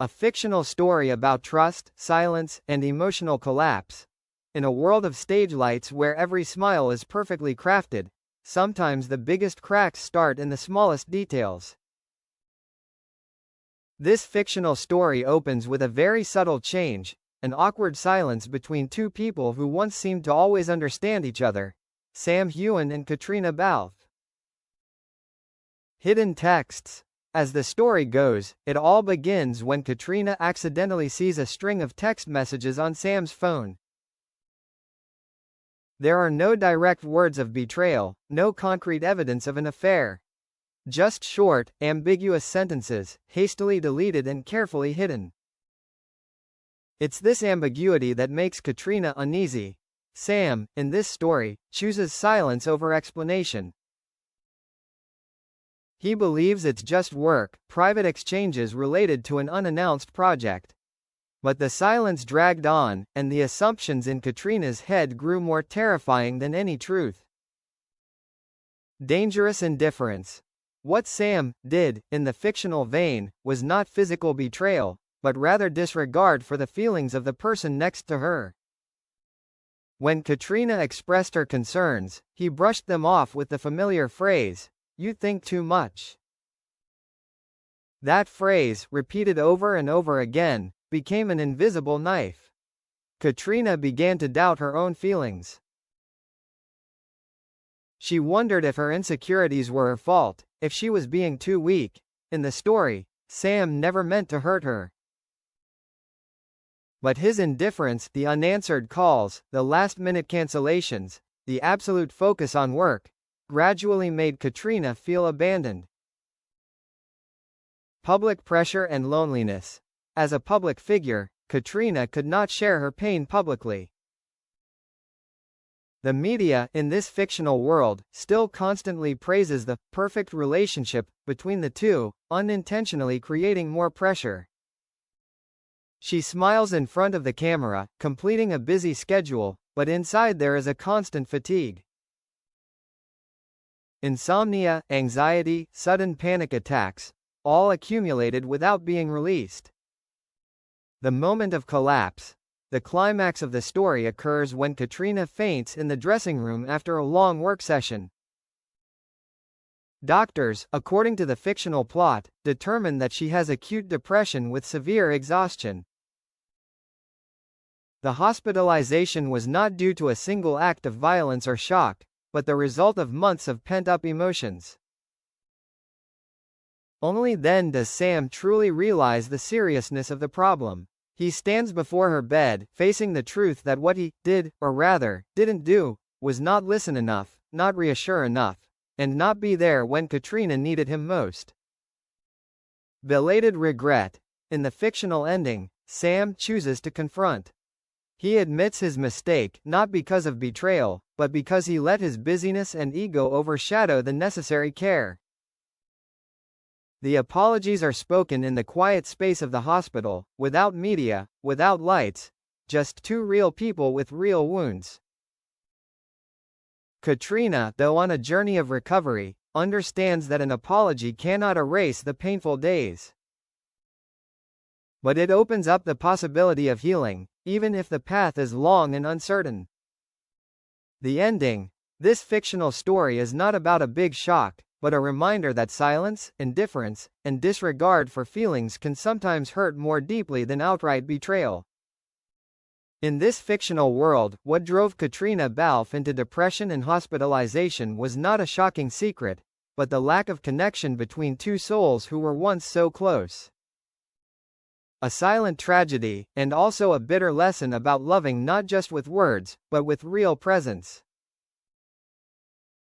a fictional story about trust, silence, and emotional collapse. In a world of stage lights where every smile is perfectly crafted, sometimes the biggest cracks start in the smallest details. This fictional story opens with a very subtle change, an awkward silence between two people who once seemed to always understand each other, Sam Heughan and Caitriona Balfe. Hidden texts. As the story goes, it all begins when Caitriona accidentally sees a string of text messages on Sam's phone. There are no direct words of betrayal, no concrete evidence of an affair. Just short, ambiguous sentences, hastily deleted and carefully hidden. It's this ambiguity that makes Caitriona uneasy. Sam, in this story, chooses silence over explanation. He believes it's just work, private exchanges related to an unannounced project. But the silence dragged on, and the assumptions in Caitriona's head grew more terrifying than any truth. Dangerous indifference. What Sam did, in the fictional vein, was not physical betrayal, but rather disregard for the feelings of the person next to her. When Caitriona expressed her concerns, he brushed them off with the familiar phrase, "You think too much." That phrase, repeated over and over again, became an invisible knife. Caitriona began to doubt her own feelings. She wondered if her insecurities were her fault, if she was being too weak. In the story, Sam never meant to hurt her. But his indifference, the unanswered calls, the last-minute cancellations, the absolute focus on work, gradually made Caitriona feel abandoned. Public pressure and loneliness. As a public figure, Caitriona could not share her pain publicly. The media, in this fictional world, still constantly praises the perfect relationship between the two, unintentionally creating more pressure. She smiles in front of the camera, completing a busy schedule, but inside there is a constant fatigue. Insomnia, anxiety, sudden panic attacks, all accumulated without being released. The moment of collapse. The climax of the story occurs when Caitriona faints in the dressing room after a long work session. Doctors, according to the fictional plot, determine that she has acute depression with severe exhaustion. The hospitalization was not due to a single act of violence or shock, but the result of months of pent-up emotions. Only then does Sam truly realize the seriousness of the problem. He stands before her bed, facing the truth that what he did, or rather, didn't do, was not listen enough, not reassure enough, and not be there when Caitriona needed him most. Belated regret. In the fictional ending, Sam chooses to confront. He admits his mistake, not because of betrayal, but because he let his busyness and ego overshadow the necessary care. The apologies are spoken in the quiet space of the hospital, without media, without lights, just two real people with real wounds. Caitriona, though on a journey of recovery, understands that an apology cannot erase the painful days. But it opens up the possibility of healing, even if the path is long and uncertain. The ending. This fictional story is not about a big shock, but a reminder that silence, indifference, and disregard for feelings can sometimes hurt more deeply than outright betrayal. In this fictional world, what drove Caitriona Balfe into depression and hospitalization was not a shocking secret, but the lack of connection between two souls who were once so close. A silent tragedy, and also a bitter lesson about loving not just with words, but with real presence.